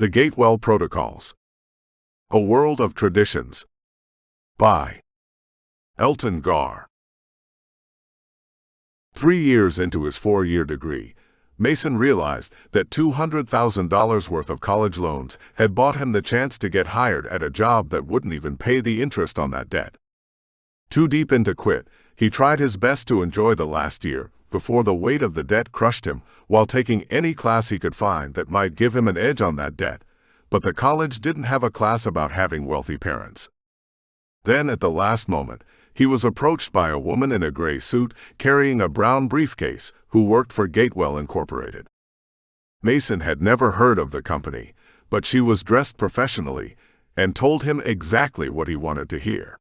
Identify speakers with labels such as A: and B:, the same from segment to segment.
A: The Gatewell Protocols. A World of Traditions. By Elton Gar. 3 years into his 4-year degree, Mason realized that $200,000 worth of college loans had bought him the chance to get hired at a job that wouldn't even pay the interest on that debt. Too deep in to quit, he tried his best to enjoy the last year before the weight of the debt crushed him while taking any class he could find that might give him an edge on that debt. But the college didn't have a class about having wealthy parents. Then, at the last moment, he was approached by a woman in a gray suit carrying a brown briefcase who worked for Gatewell Incorporated. Mason had never heard of the company, but she was dressed professionally and told him exactly what he wanted to hear.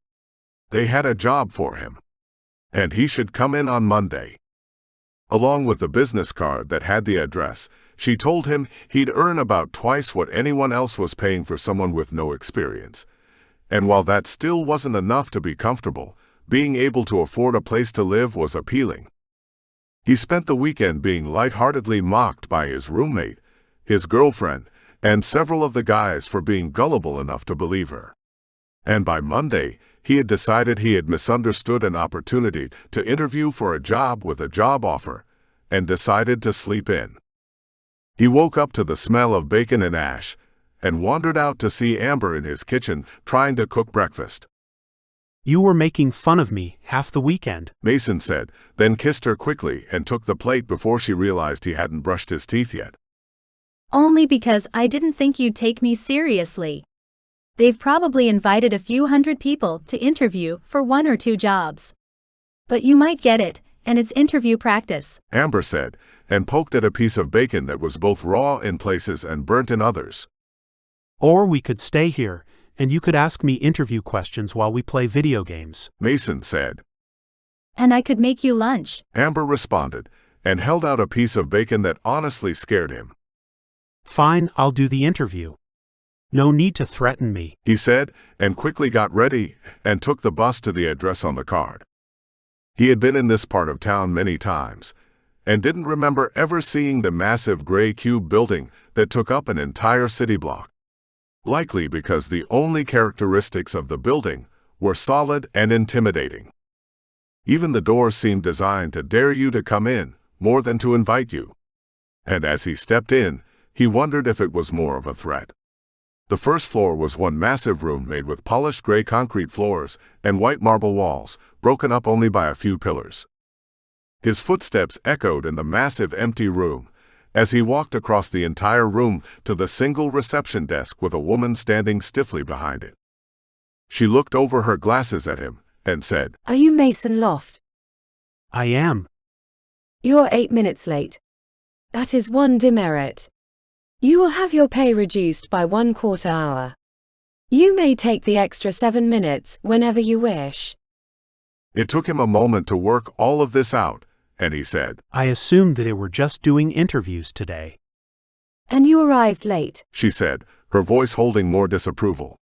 A: They had a job for him, and he should come in on Monday. Along with the business card that had the address, she told him he'd earn about twice what anyone else was paying for someone with no experience. And while that still wasn't enough to be comfortable, being able to afford a place to live was appealing. He spent the weekend being lightheartedly mocked by his roommate, his girlfriend, and several of the guys for being gullible enough to believe her. And by Monday, he had decided he had misunderstood an opportunity to interview for a job with a job offer, and decided to sleep in. He woke up to the smell of bacon and ash, and wandered out to see Amber in his kitchen trying to cook breakfast.
B: "You were making fun of me half the weekend,"
A: Mason said, then kissed her quickly and took the plate before she realized he hadn't brushed his teeth yet.
C: "Only because I didn't think you'd take me seriously. They've probably invited a few hundred people to interview for 1 or 2 jobs. But you might get it, and it's interview practice,"
A: Amber said, and poked at a piece of bacon that was both raw in places and burnt in others.
B: "Or we could stay here, and you could ask me interview questions while we play video games,"
A: Mason said.
C: "And I could make you lunch,"
A: Amber responded, and held out a piece of bacon that honestly scared him.
B: "Fine, I'll do the interview. No need to threaten me,"
A: he said, and quickly got ready and took the bus to the address on the card. He had been in this part of town many times, and didn't remember ever seeing the massive gray cube building that took up an entire city block. Likely because the only characteristics of the building were solid and intimidating. Even the doors seemed designed to dare you to come in, more than to invite you. And as he stepped in, he wondered if it was more of a threat. The first floor was one massive room made with polished gray concrete floors and white marble walls, broken up only by a few pillars. His footsteps echoed in the massive empty room as he walked across the entire room to the single reception desk with a woman standing stiffly behind it. She looked over her glasses at him and said,
D: "Are you Mason Loft?"
B: "I am."
D: "You're 8 minutes late. That is one demerit. You will have your pay reduced by 1/4 hour. You may take the extra 7 minutes whenever you wish."
A: It took him a moment to work all of this out, and he said,
B: "I assumed that they were just doing interviews today."
D: "And you arrived late,"
A: she said, her voice holding more disapproval.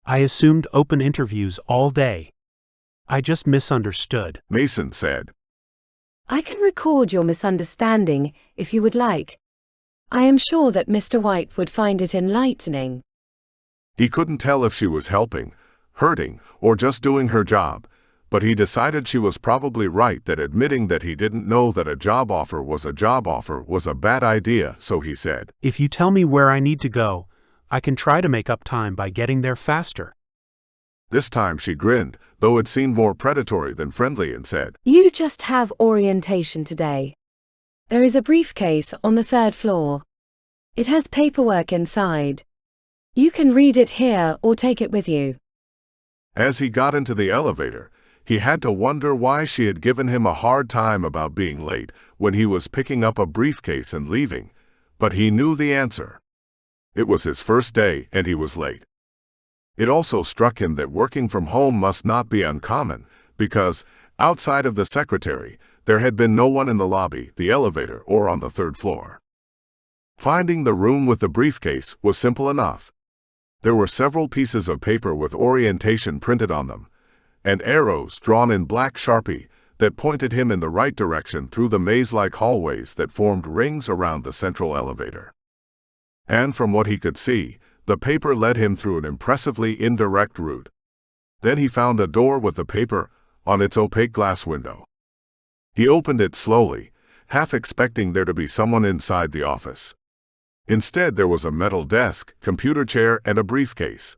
B: "I assumed open interviews all day. I just misunderstood,"
A: Mason said.
D: "I can record your misunderstanding if you would like. I am sure that Mr. White would find it enlightening."
A: He couldn't tell if she was helping, hurting, or just doing her job, but he decided she was probably right that admitting that he didn't know that a job offer was a bad idea, so he said,
B: "If you tell me where I need to go, I can try to make up time by getting there faster."
A: This time she grinned, though it seemed more predatory than friendly, and said,
D: "You just have orientation today. There is a briefcase on the 3rd floor. It has paperwork inside. You can read it here or take it with you."
A: As he got into the elevator, he had to wonder why she had given him a hard time about being late when he was picking up a briefcase and leaving, but he knew the answer. It was his first day and he was late. It also struck him that working from home must not be uncommon, because, outside of the secretary, there had been no one in the lobby, the elevator, or on the 3rd floor. Finding the room with the briefcase was simple enough. There were several pieces of paper with orientation printed on them, and arrows drawn in black Sharpie that pointed him in the right direction through the maze-like hallways that formed rings around the central elevator. And from what he could see, the paper led him through an impressively indirect route. Then he found a door with the paper on its opaque glass window. He opened it slowly, half expecting there to be someone inside the office. Instead, there was a metal desk, computer chair, and a briefcase.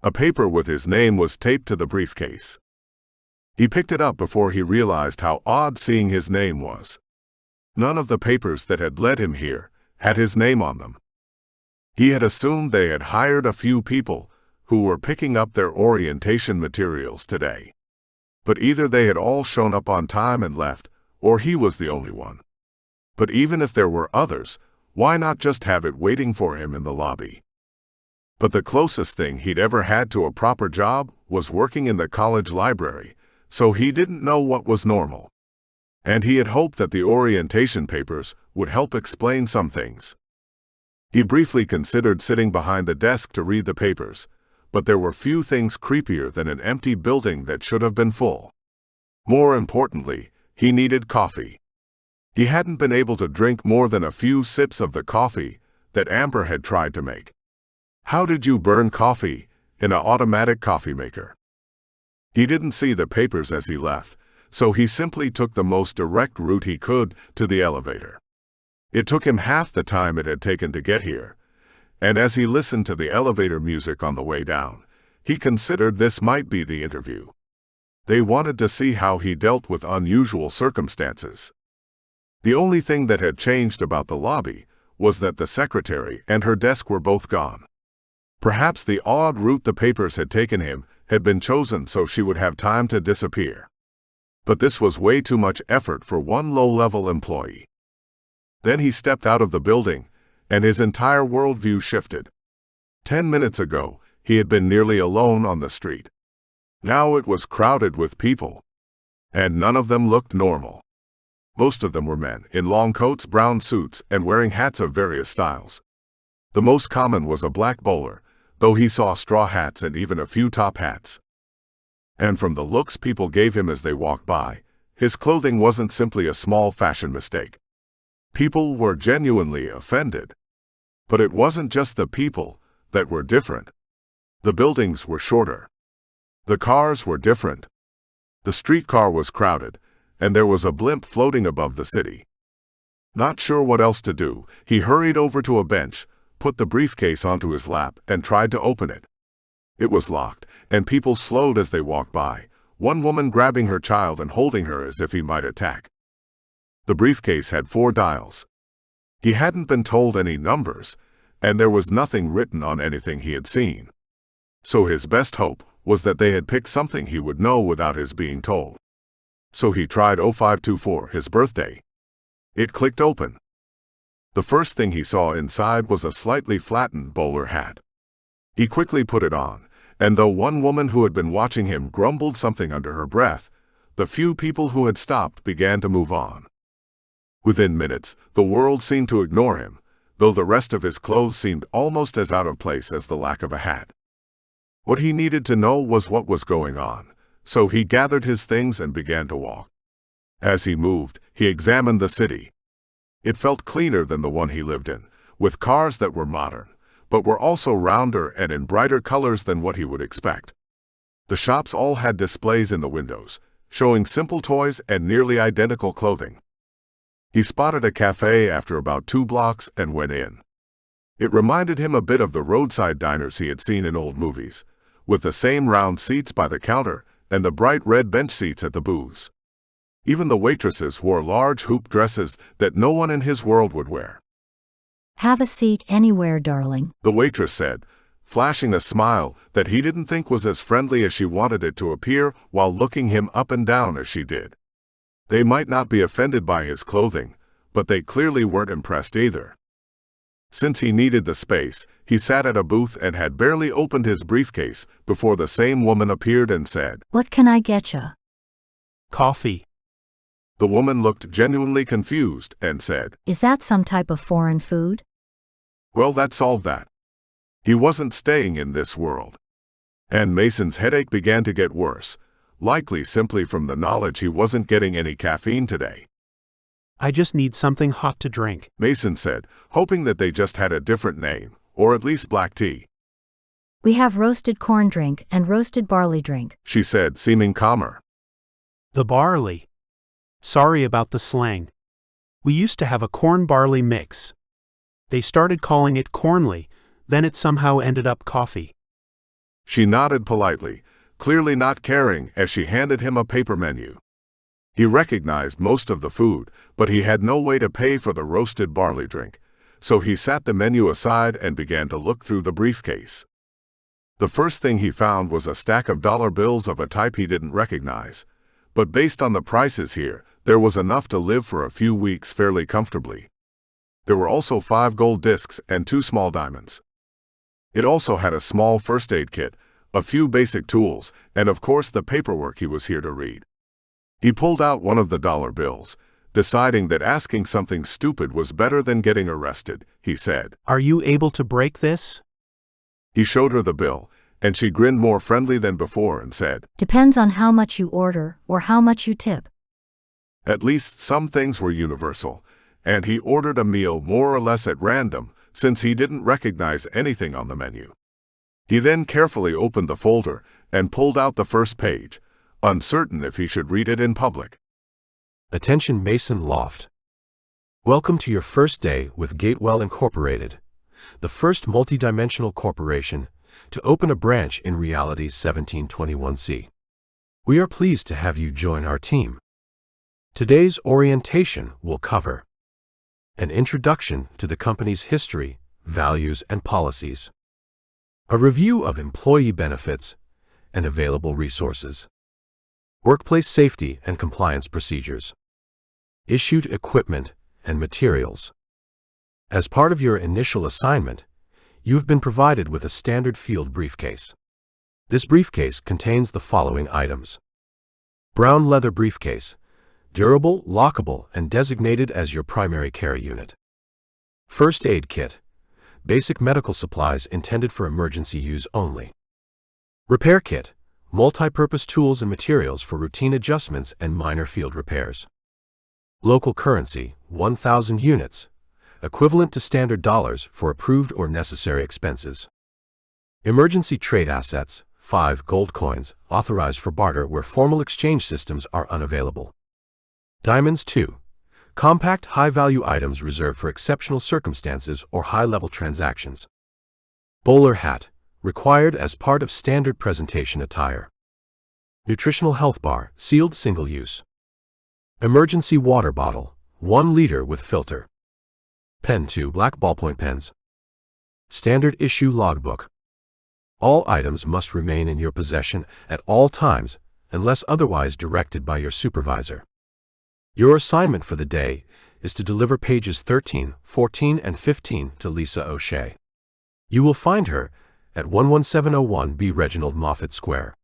A: A paper with his name was taped to the briefcase. He picked it up before he realized how odd seeing his name was. None of the papers that had led him here had his name on them. He had assumed they had hired a few people who were picking up their orientation materials today. But either they had all shown up on time and left, or he was the only one. But even if there were others, why not just have it waiting for him in the lobby? But the closest thing he'd ever had to a proper job was working in the college library, so he didn't know what was normal. And he had hoped that the orientation papers would help explain some things. He briefly considered sitting behind the desk to read the papers, but there were few things creepier than an empty building that should have been full. More importantly, he needed coffee. He hadn't been able to drink more than a few sips of the coffee that Amber had tried to make. How did you burn coffee in an automatic coffee maker? He didn't see the papers as he left, so he simply took the most direct route he could to the elevator. It took him half the time it had taken to get here, and as he listened to the elevator music on the way down, he considered this might be the interview. They wanted to see how he dealt with unusual circumstances. The only thing that had changed about the lobby was that the secretary and her desk were both gone. Perhaps the odd route the papers had taken him had been chosen so she would have time to disappear. But this was way too much effort for one low-level employee. Then he stepped out of the building, and his entire worldview shifted. 10 minutes ago, he had been nearly alone on the street. Now it was crowded with people. And none of them looked normal. Most of them were men, in long coats, brown suits, and wearing hats of various styles. The most common was a black bowler, though he saw straw hats and even a few top hats. And from the looks people gave him as they walked by, his clothing wasn't simply a small fashion mistake. People were genuinely offended. But it wasn't just the people that were different. The buildings were shorter. The cars were different. The streetcar was crowded, and there was a blimp floating above the city. Not sure what else to do, he hurried over to a bench, put the briefcase onto his lap, and tried to open it. It was locked, and people slowed as they walked by, one woman grabbing her child and holding her as if he might attack. The briefcase had 4 dials. He hadn't been told any numbers, and there was nothing written on anything he had seen. So his best hope was that they had picked something he would know without his being told. So he tried 0524, his birthday. It clicked open. The first thing he saw inside was a slightly flattened bowler hat. He quickly put it on, and though one woman who had been watching him grumbled something under her breath, the few people who had stopped began to move on. Within minutes, the world seemed to ignore him, though the rest of his clothes seemed almost as out of place as the lack of a hat. What he needed to know was what was going on, so he gathered his things and began to walk. As he moved, he examined the city. It felt cleaner than the one he lived in, with cars that were modern, but were also rounder and in brighter colors than what he would expect. The shops all had displays in the windows, showing simple toys and nearly identical clothing. He spotted a cafe after about 2 blocks and went in. It reminded him a bit of the roadside diners he had seen in old movies, with the same round seats by the counter and the bright red bench seats at the booths. Even the waitresses wore large hoop dresses that no one in his world would wear.
E: "Have a seat anywhere, darling,"
A: the waitress said, flashing a smile that he didn't think was as friendly as she wanted it to appear while looking him up and down as she did. They might not be offended by his clothing, but they clearly weren't impressed either. Since he needed the space, he sat at a booth and had barely opened his briefcase before the same woman appeared and said,
E: "What can I getcha?"
B: Coffee.
A: The woman looked genuinely confused and said,
E: "Is that some type of foreign food?"
A: Well, that solved that. He wasn't staying in this world. And Mason's headache began to get worse, likely simply from the knowledge he wasn't getting any caffeine today.
B: I just need something hot to drink.
A: Mason said, hoping that they just had a different name, or at least black tea.
E: We have roasted corn drink and roasted barley drink.
A: She said, seeming calmer.
B: The barley. Sorry about the slang. We used to have a corn-barley mix. They started calling it cornly, then it somehow ended up coffee.
A: She nodded politely, clearly not caring, as she handed him a paper menu. He recognized most of the food, but he had no way to pay for the roasted barley drink, so he set the menu aside and began to look through the briefcase. The first thing he found was a stack of dollar bills of a type he didn't recognize, but based on the prices here, there was enough to live for a few weeks fairly comfortably. There were also 5 gold discs and 2 small diamonds. It also had a small first aid kit, a few basic tools, and of course the paperwork he was here to read. He pulled out one of the dollar bills, deciding that asking something stupid was better than getting arrested. He said,
B: Are you able to break this?
A: He showed her the bill, and she grinned more friendly than before and said,
E: Depends on how much you order or how much you tip.
A: At least some things were universal, and he ordered a meal more or less at random, since he didn't recognize anything on the menu. He then carefully opened the folder and pulled out the first page, uncertain if he should read it in public.
F: Attention Mason Loft. Welcome to your first day with Gatewell Incorporated, the first multidimensional corporation to open a branch in Reality's 1721C. We are pleased to have you join our team. Today's orientation will cover an introduction to the company's history, values, and policies, a review of employee benefits and available resources, workplace safety and compliance procedures, issued equipment and materials. As part of your initial assignment, you have been provided with a standard field briefcase. This briefcase contains the following items: brown leather briefcase, durable, lockable, and designated as your primary care unit. First aid kit, basic medical supplies intended for emergency use only. Repair kit, multi-purpose tools and materials for routine adjustments and minor field repairs. Local currency, 1,000 units, equivalent to standard dollars for approved or necessary expenses. Emergency trade assets, 5 gold coins, authorized for barter where formal exchange systems are unavailable. Diamonds 2, compact high-value items reserved for exceptional circumstances or high-level transactions. Bowler hat, required as part of standard presentation attire. Nutritional health bar, sealed single-use. Emergency water bottle, 1 liter with filter. Pen 2 black ballpoint pens. Standard issue logbook. All items must remain in your possession at all times unless otherwise directed by your supervisor. Your assignment for the day is to deliver pages 13, 14, and 15 to Lisa O'Shea. You will find her at 11701B Reginald Moffat Square.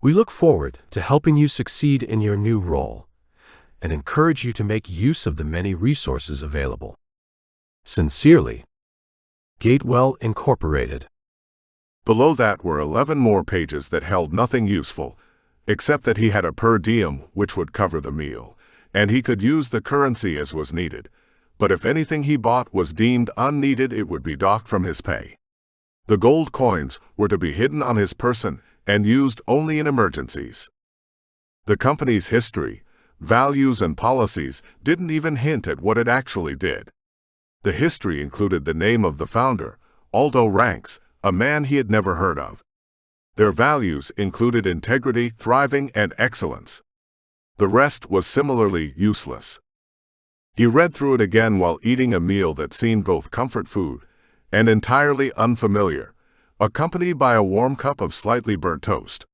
F: We look forward to helping you succeed in your new role and encourage you to make use of the many resources available. Sincerely, Gatewell Incorporated.
A: Below that were 11 more pages that held nothing useful, except that he had a per diem which would cover the meal, and he could use the currency as was needed, but if anything he bought was deemed unneeded, it would be docked from his pay. The gold coins were to be hidden on his person and used only in emergencies. The company's history, values, and policies didn't even hint at what it actually did. The history included the name of the founder, Aldo Ranks, a man he had never heard of. Their values included integrity, thriving, and excellence. The rest was similarly useless. He read through it again while eating a meal that seemed both comfort food and entirely unfamiliar, accompanied by a warm cup of slightly burnt toast.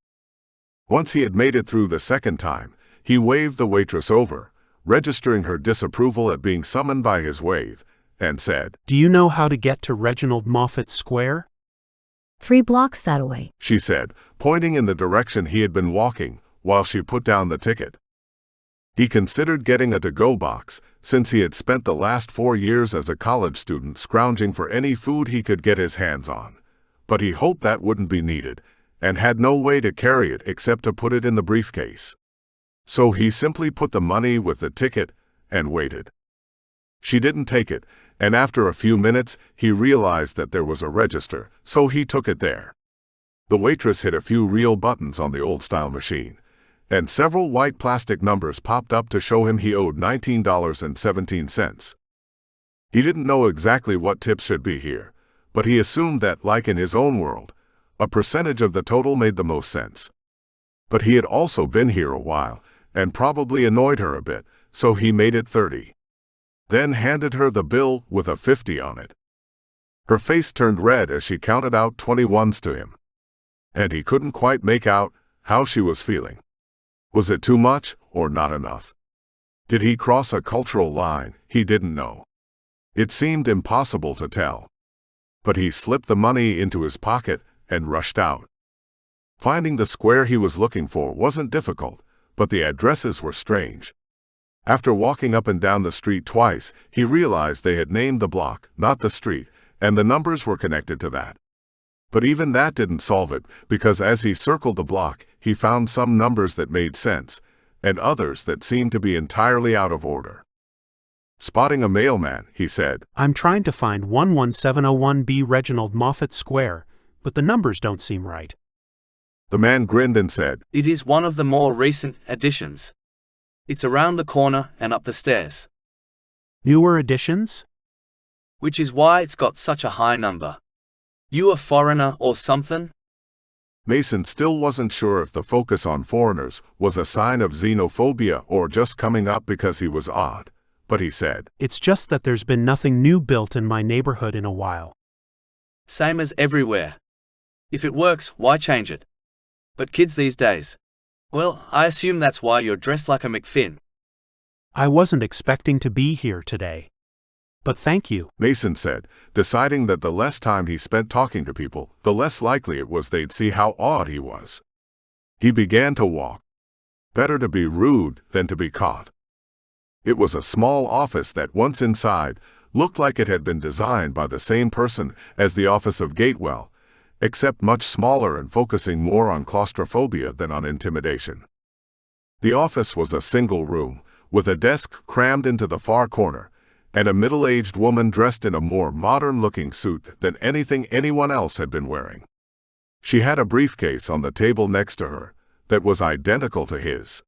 A: Once he had made it through the second time, he waved the waitress over, registering her disapproval at being summoned by his wave, and said,
B: Do you know how to get to Reginald Moffat Square?
E: 3 blocks that way.
A: She said, pointing in the direction he had been walking while she put down the ticket. He considered getting a to-go box, since he had spent the last 4 years as a college student scrounging for any food he could get his hands on, but he hoped that wouldn't be needed, and had no way to carry it except to put it in the briefcase. So he simply put the money with the ticket and waited. She didn't take it, and after a few minutes, he realized that there was a register, so he took it there. The waitress hit a few real buttons on the old-style machine, and several white plastic numbers popped up to show him he owed $19.17. He didn't know exactly what tips should be here, but he assumed that, like in his own world, a percentage of the total made the most sense. But he had also been here a while, and probably annoyed her a bit, so he made it 30. Then handed her the bill with a 50 on it. Her face turned red as she counted out 21s to him, and he couldn't quite make out how she was feeling. Was it too much or not enough? Did he cross a cultural line? He didn't know. It seemed impossible to tell. But he slipped the money into his pocket and rushed out. Finding the square he was looking for wasn't difficult, but the addresses were strange. After walking up and down the street twice, he realized they had named the block, not the street, and the numbers were connected to that. But even that didn't solve it, because as he circled the block, he found some numbers that made sense, and others that seemed to be entirely out of order. Spotting a mailman, he said,
B: I'm trying to find 11701B Reginald Moffat Square, but the numbers don't seem right.
A: The man grinned and said,
G: It is one of the more recent additions. It's around the corner and up the stairs.
B: Newer additions?
G: Which is why it's got such a high number. You a foreigner or something?
A: Mason still wasn't sure if the focus on foreigners was a sign of xenophobia or just coming up because he was odd, but he said,
B: It's just that there's been nothing new built in my neighborhood in a while.
G: Same as everywhere. If it works, why change it? But kids these days. Well, I assume that's why you're dressed like a McFinn.
B: I wasn't expecting to be here today. But thank you,
A: Mason said, deciding that the less time he spent talking to people, the less likely it was they'd see how odd he was. He began to walk. Better to be rude than to be caught. It was a small office that, once inside, looked like it had been designed by the same person as the office of Gatewell, except much smaller and focusing more on claustrophobia than on intimidation. The office was a single room, with a desk crammed into the far corner, and a middle-aged woman dressed in a more modern-looking suit than anything anyone else had been wearing. She had a briefcase on the table next to her that was identical to his.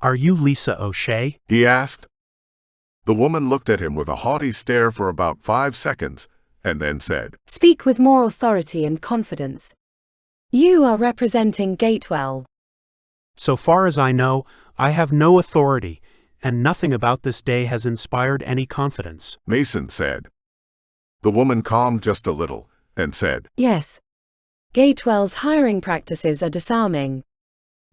B: Are you Lisa O'Shea?
A: He asked. The woman looked at him with a haughty stare for about 5 seconds, and then said,
D: Speak with more authority and confidence. You are representing Gatewell.
B: So far as I know, I have no authority, and nothing about this day has inspired any confidence,
A: Mason said. The woman calmed just a little, and said,
D: Yes. Gatewell's hiring practices are disarming.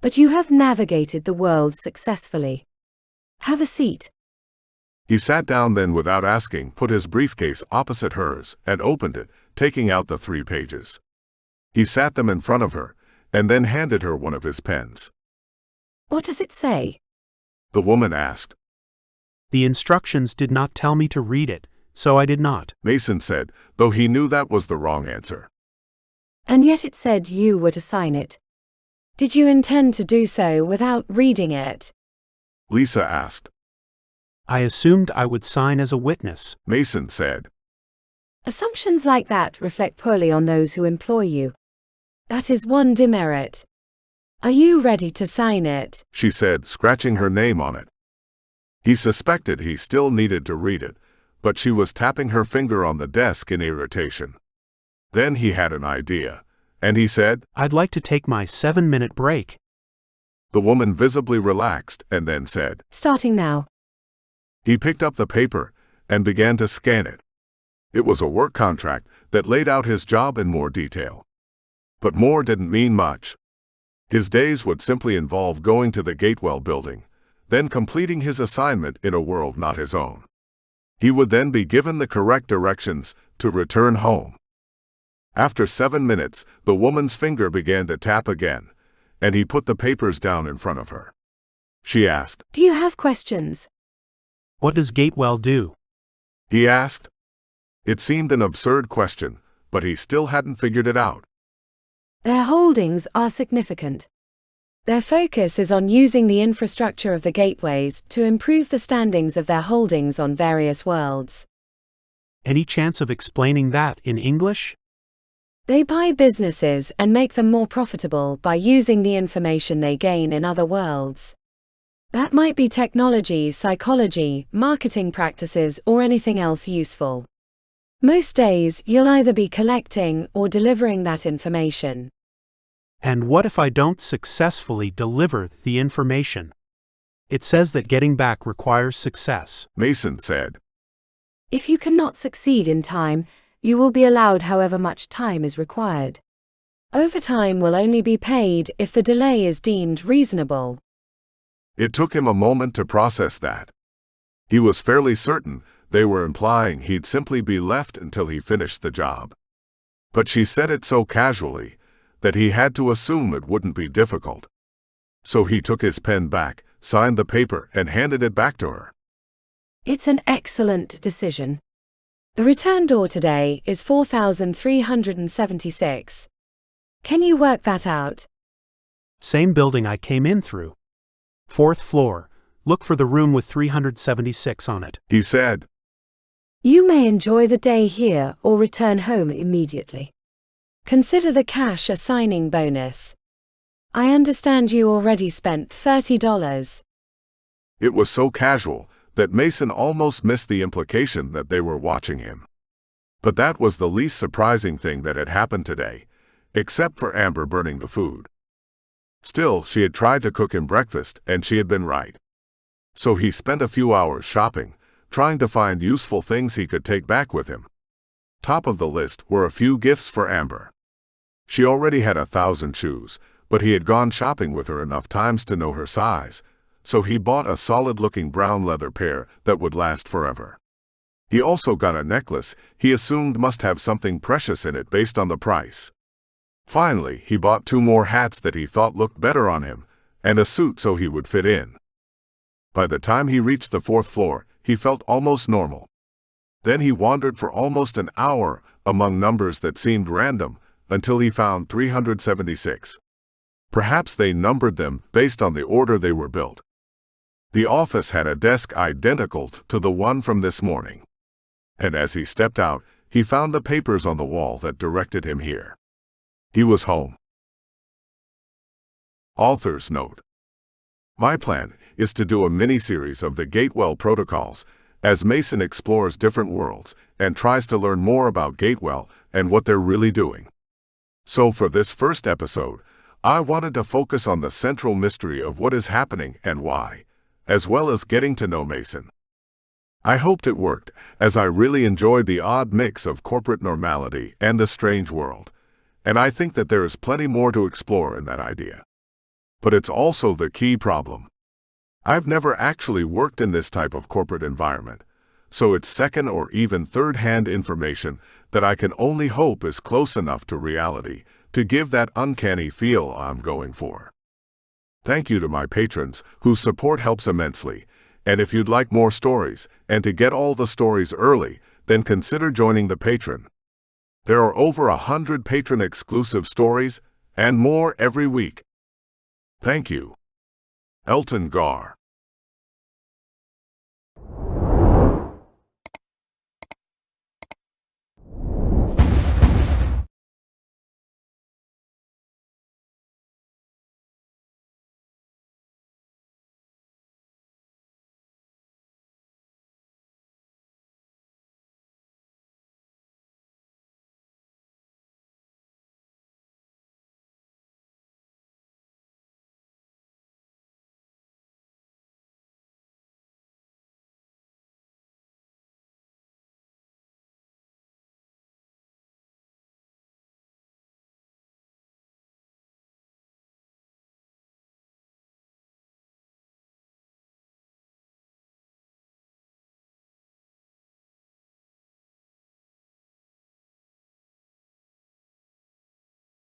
D: But you have navigated the world successfully. Have a seat.
A: He sat down then without asking, put his briefcase opposite hers, and opened it, taking out the 3 pages. He sat them in front of her, and then handed her one of his pens.
D: What does it say?
A: The woman asked.
B: The instructions did not tell me to read it, so I did not,
A: Mason said, though he knew that was the wrong answer.
D: And yet it said you were to sign it. Did you intend to do so without reading it?
A: Lisa asked.
B: I assumed I would sign as a witness,
A: Mason said.
D: Assumptions like that reflect poorly on those who employ you. That is one demerit. Are you ready to sign it?
A: She said, scratching her name on it. He suspected he still needed to read it, but she was tapping her finger on the desk in irritation. Then he had an idea, and he said,
B: I'd like to take my 7-minute break.
A: The woman visibly relaxed and then said,
D: Starting now.
A: He picked up the paper and began to scan it. It was a work contract that laid out his job in more detail. But more didn't mean much. His days would simply involve going to the Gatewell building, then completing his assignment in a world not his own. He would then be given the correct directions to return home. After 7 minutes, the woman's finger began to tap again, and he put the papers down in front of her. She asked,
D: Do you have questions?
B: What does Gatewell do?
A: He asked. It seemed an absurd question, but he still hadn't figured it out.
D: Their holdings are significant. Their focus is on using the infrastructure of the gateways to improve the standings of their holdings on various worlds.
B: Any chance of explaining that in English?
D: They buy businesses and make them more profitable by using the information they gain in other worlds. That might be technology, psychology, marketing practices, or anything else useful. Most days, you'll either be collecting or delivering that information.
B: And what if I don't successfully deliver the information? It says that getting back requires success.
A: Mason said.
H: If you cannot succeed in time, you will be allowed however much time is required.
D: Overtime will only be paid if the delay is deemed reasonable.
A: It took him a moment to process that. He was fairly certain they were implying he'd simply be left until he finished the job. But she said it so casually that he had to assume it wouldn't be difficult. So he took his pen back, signed the paper, and handed it back to her.
H: It's an excellent decision.
D: The return door today is 4,376. Can you work that out?
B: Same building I came in through. 4th floor. Look for the room with 376 on it.
A: He said.
H: You may enjoy the day here or return home immediately.
D: Consider the cash a signing bonus. I understand you already spent $30.
A: It was so casual that Mason almost missed the implication that they were watching him. But that was the least surprising thing that had happened today, except for Amber burning the food. Still, she had tried to cook him breakfast, and she had been right. So he spent a few hours shopping, trying to find useful things he could take back with him. Top of the list were a few gifts for Amber. She already had 1,000 shoes, but he had gone shopping with her enough times to know her size, so he bought a solid-looking brown leather pair that would last forever. He also got a necklace he assumed must have something precious in it based on the price. Finally, he bought 2 more hats that he thought looked better on him, and a suit so he would fit in. By the time he reached the 4th floor, he felt almost normal. Then he wandered for almost an hour among numbers that seemed random until he found 376. Perhaps they numbered them based on the order they were built. The office had a desk identical to the one from this morning. And as he stepped out, he found the papers on the wall that directed him here. He was home. Author's note. My plan is to do a mini-series of the Gatewell Protocols as Mason explores different worlds and tries to learn more about Gatewell and what they're really doing. So for this first episode, I wanted to focus on the central mystery of what is happening and why, as well as getting to know Mason. I hoped it worked, as I really enjoyed the odd mix of corporate normality and the strange world, and I think that there is plenty more to explore in that idea. But it's also the key problem. I've never actually worked in this type of corporate environment, so it's second or even third-hand information that I can only hope is close enough to reality to give that uncanny feel I'm going for. Thank you to my patrons, whose support helps immensely, and if you'd like more stories, and to get all the stories early, then consider joining the Patreon. There are over 100 patron-exclusive stories, and more every week. Thank you. Elton Gar.